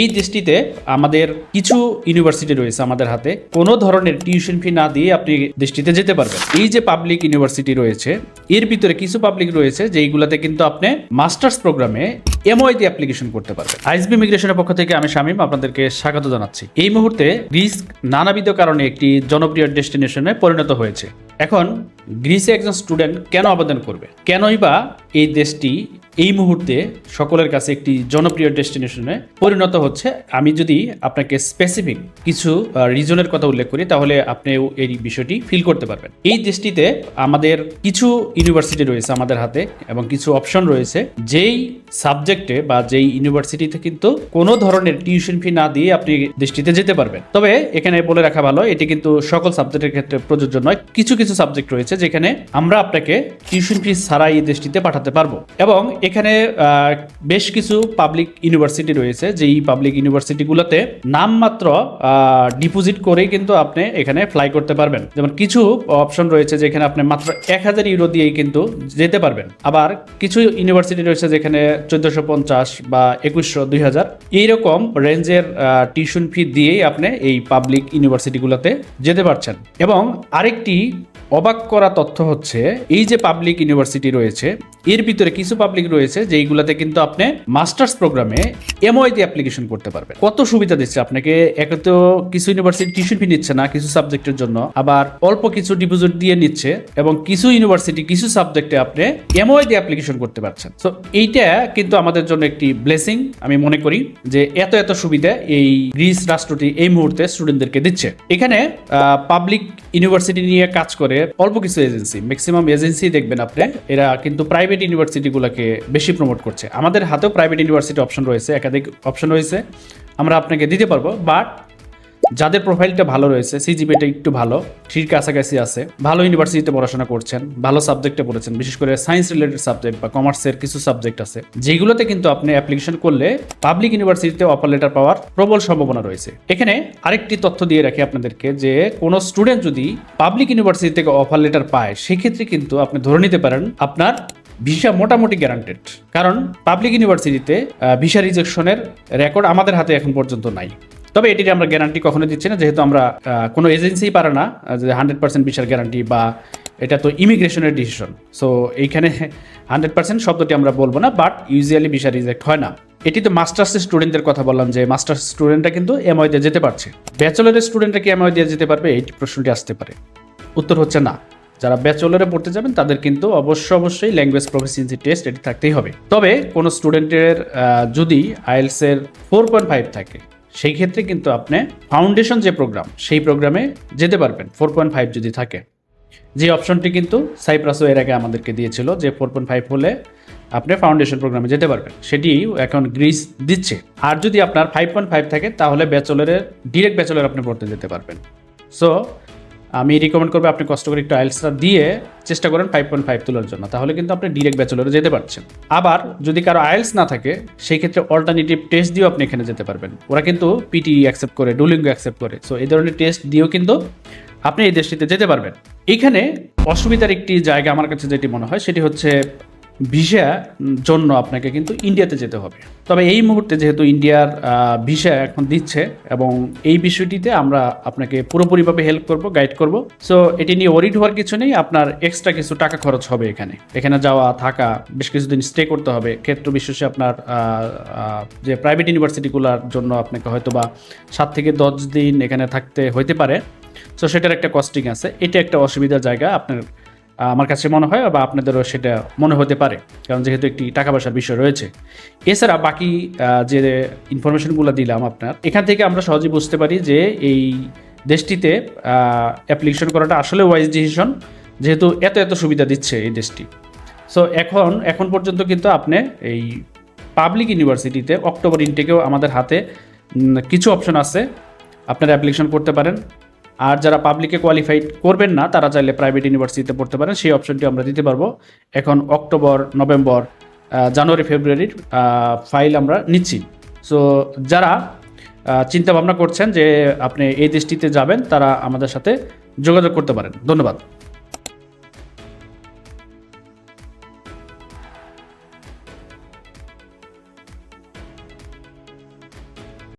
এই দেশটিতে আমাদের কিছু ইউনিভার্সিটি রয়েছে আমাদের হাতে, কোনো ধরনের টিউশন ফি না দিয়ে আপনি দেশটিতে যেতে পারবেন। এই যে পাবলিক ইউনিভার্সিটি রয়েছে এর ভিতরে কিছু পাবলিক রয়েছে যেইগুলোতে কিন্তু আপনি মাস্টার্স প্রোগ্রামে এমওআই দিয়ে অ্যাপ্লিকেশন করতে পারবেন। আইএসবি ইমিগ্রেশনের পক্ষ থেকে আমি শামীম আপনাদেরকে স্বাগত জানাচ্ছি। এই মুহূর্তে গ্রিস নানাবিধ কারণে একটি জনপ্রিয় ডেস্টিনেশনে পরিণত হয়েছে। এখন গ্রিসে একজন স্টুডেন্ট কেন আবেদন করবে, কেনই বা এই দেশটি এই মুহূর্তে সকলের কাছে একটি জনপ্রিয় ডেস্টিনেশনে পরিণত হচ্ছে, আমি যদি আপনাকে স্পেসিফিক কিছু রিজনের কথা উল্লেখ করি তাহলে আপনিও এই বিষয়টি ফিল করতে পারবেন। এই দেশটিতে আমাদের কিছু ইউনিভার্সিটি রয়েছে আমাদের হাতে এবং কিছু অপশন রয়েছে যেই সাবজেক্টে বা যেই ইউনিভার্সিটিতে কিন্তু কোনো ধরনের টিউশন ফি না দিয়ে আপনি দেশটিতে যেতে পারবেন। তবে এখানে বলে রাখা ভালো, এটি কিন্তু সকল সাবজেক্টের ক্ষেত্রে প্রযোজ্য নয়। কিছু কিছু সাবজেক্ট রয়েছে যেখানে আমরা আপনাকে টিউশন ফি ছাড়া এই দেশটিতে পাঠাতে পারবো। এবং এখানে বেশ কিছু পাবলিক ইউনিভার্সিটি রয়েছে যেই পাবলিক ইউনিভার্সিটিগুলোতে নামমাত্র ডিপোজিট করেই কিন্তু আপনি এখানে ফ্লাই করতে পারবেন। যেমন কিছু অপশন রয়েছে যেখানে আপনি মাত্র 1000 ইউরো দিয়েই কিন্তু যেতে পারবেন। আবার কিছু ইউনিভার্সিটি রয়েছে যেখানে 1450 বা 2100 2000 এইরকম রেঞ্জের টিউশন ফি দিয়েই আপনি এই পাবলিক ইউনিভার্সিটিগুলোতে যেতে পারছেন। এবং আরেকটি অবাক করা তথ্য হচ্ছে, এই যে পাবলিক ইউনিভার্সিটি রয়েছে এর ভিতরে কিছু পাবলিক রয়েছে যেইগুলোতে কিন্তু আপনি মাস্টার্স প্রোগ্রামে এমওআই দিয়ে অ্যাপ্লিকেশন করতে পারবেন। কত সুবিধা দিচ্ছে আপনাকে। একে তো কিছু ইউনিভার্সিটি টিউশন ফি নিচ্ছে না কিছু সাবজেক্টের জন্য, আবার অল্প কিছু ডিপোজিট দিয়ে নিচ্ছে, এবং কিছু ইউনিভার্সিটি কিছু সাবজেক্টে আপনি এমওআই দিয়ে অ্যাপ্লিকেশন করতে পারছেন। সো এইটা কিন্তু আমাদের জন্য একটি ব্লেসিং আমি মনে করি, যে এত এত সুবিধা এই গ্রিস রাষ্ট্রটি এই মুহূর্তে স্টুডেন্টদেরকে দিচ্ছে। এখানে পাবলিক ইউনিভার্সিটি নিয়ে কাজ করে অল্প কিছু এজেন্সি, ম্যাক্সিমাম এজেন্সি দেখবেন আপনি, এরা কিন্তু প্রাইভেট ইউনিভার্সিটিগুলোকে বেশি প্রমোট করছে। আমাদের হাতেও প্রাইভেট ইউনিভার্সিটি অপশন রয়েছে, একাধিক অপশন রয়েছে, আমরা আপনাকে দিতে পারবো। বাট যাদের প্রোফাইলটা ভালো রয়েছে, সিজিপিটা একটু ভালো, ঠিক কাছাকাছি আছে, ভালো ইউনিভার্সিটিতে পড়াশোনা করছেন, ভালো সাবজেক্টে পড়েছেন, বিশেষ করে সায়েন্স রিলেটেড সাবজেক্ট বা কমার্সের কিছু সাবজেক্ট আছে যেগুলোতে কিন্তু আপনি অ্যাপ্লিকেশন করলে পাবলিক ইউনিভার্সিটিতে অফার লেটার পাওয়ার প্রবল সম্ভাবনা রয়েছে। এখানে আরেকটি তথ্য দিয়ে রাখি আপনাদেরকে, যে কোনো স্টুডেন্ট যদি পাবলিক ইউনিভার্সিটি থেকে অফার লেটার পায় সেক্ষেত্রে কিন্তু আপনি ধরে নিতে পারেন আপনার ভিসা মোটামুটি গ্যারান্টেড। কারণ পাবলিক ইউনিভার্সিটিতে ভিসা রিজেকশনের রেকর্ড আমাদের হাতে এখন পর্যন্ত নাই। তবে এটির আমরা গ্যারান্টি কখনো দিচ্ছি না, যেহেতু আমরা কোনো এজেন্সি পারে না যে 100% ভিসার গ্যারান্টি, বা এটা তো ইমিগ্রেশনের ডিসিশন। সো এইখানে 100% শব্দটি আমরা বলবো না, বাট ইউজুয়ালি ভিসা রিজেক্ট হয় না। এটি তো মাস্টার্সের স্টুডেন্টদের কথা বললাম, যে মাস্টার্স স্টুডেন্টরা কিন্তু এমওআই দিয়ে যেতে পারছে। ব্যাচেলরের স্টুডেন্টরা কি এমওআই দিয়ে যেতে পারবে, এই প্রশ্নটি আসতে পারে। উত্তর হচ্ছে না। যারা ব্যাচেলরে পড়তে যাবেন তাদের কিন্তু অবশ্যই ল্যাঙ্গুয়েজ প্রফিসিয়েন্সি টেস্ট এটি থাকতেই হবে। তবে কোনো স্টুডেন্টের যদি আইএলটিএস 4.5 থাকে সেই ক্ষেত্রে কিন্তু আপনি ফাউন্ডেশন যে প্রোগ্রাম সেই প্রোগ্রামে যেতে পারবেন 4.5 যদি থাকে। যে অপশনটি কিন্তু সাইপ্রাসও এর আগে আমাদেরকে দিয়েছিল, যে 4.5 হলে আপনি ফাউন্ডেশন প্রোগ্রামে যেতে পারবেন, সেটি এখন গ্রিস দিচ্ছে। আর যদি আপনার 5.5 থাকে তাহলে ডিরেক্ট ব্যাচেলর আপনি পড়তে যেতে পারবেন। সো আমি রিকমেন্ড করবো আপনি কষ্ট করে একটু আইএলটিএসটা দিয়ে চেষ্টা করেন 5.5 তোলার জন্য, তাহলে কিন্তু আপনি ডিরেক্ট ব্যাচেলরে যেতে পারছেন। আবার যদি কারো আইএলটিএস না থাকে সেই ক্ষেত্রে অল্টারনেটিভ টেস্ট দিয়েও আপনি এখানে যেতে পারবেন। ওরা কিন্তু পিটি অ্যাকসেপ্ট করে, ডুলিঙ্গো অ্যাকসেপ্ট করে। সো এই ধরনের টেস্ট দিয়েও কিন্তু আপনি এই দেশটিতে যেতে পারবেন। এখানে অসুবিধার একটি জায়গা আমার কাছে যেটি মনে হয় সেটি হচ্ছে ভিসা জন্য আপনাকে কিন্তু ইন্ডিয়াতে যেতে হবে। তবে এই মুহূর্তে যেহেতু ইন্ডিয়ার ভিসা এখন দিচ্ছে, এবং এই বিষয়টিতে আমরা আপনাকে পুরোপুরিভাবে হেল্প করব, গাইড করব। সো এটি নিয়ে ওরিড হওয়ার কিছু নেই। আপনার এক্সট্রা কিছু টাকা খরচ হবে এখানে যাওয়া, থাকা, বেশ কিছুদিন স্টে করতে হবে। ক্ষেত্র বিশেষে আপনার যে প্রাইভেট ইউনিভার্সিটিগুলোর জন্য আপনাকে হয়তো বা 7 থেকে 10 দিন এখানে থাকতে হইতে পারে। সো সেটার একটা কস্টিং আছে। এটা একটা অসুবিধার জায়গা আপনার, আমার কাছে মনে হয়, বা আপনাদেরও সেটা মনে হতে পারে, কারণ যেহেতু একটি টাকা পয়সার বিষয় রয়েছে। এছাড়া বাকি যে ইনফরমেশনগুলো দিলাম আপনার, এখান থেকে আমরা সহজেই বুঝতে পারি যে এই দেশটিতে অ্যাপ্লিকেশন করাটা আসলে ওয়াইজ ডিসিশন, যেহেতু এত সুবিধা দিচ্ছে এই দেশটি। সো এখন পর্যন্ত কিন্তু আপনি এই পাবলিক ইউনিভার্সিটিতে অক্টোবর ইনটেকেও আমাদের হাতে কিছু অপশন আছে, আপনারা অ্যাপ্লিকেশন করতে পারেন। আর যারা পাবলিকে কোয়ালিফাইড করবেন না তারা চাইলে প্রাইভেট ইউনিভার্সিটিতে পড়তে পারেন, সেই অপশনটি আমরা দিতে পারবো। এখন অক্টোবর, নভেম্বর, জানুয়ারি, ফেব্রুয়ারির ফাইল আমরা নিচ্ছি। সো যারা চিন্তা ভাবনা করছেন যে আপনি এই দেশটিতে যাবেন তারা আমাদের সাথে যোগাযোগ করতে পারেন। ধন্যবাদ।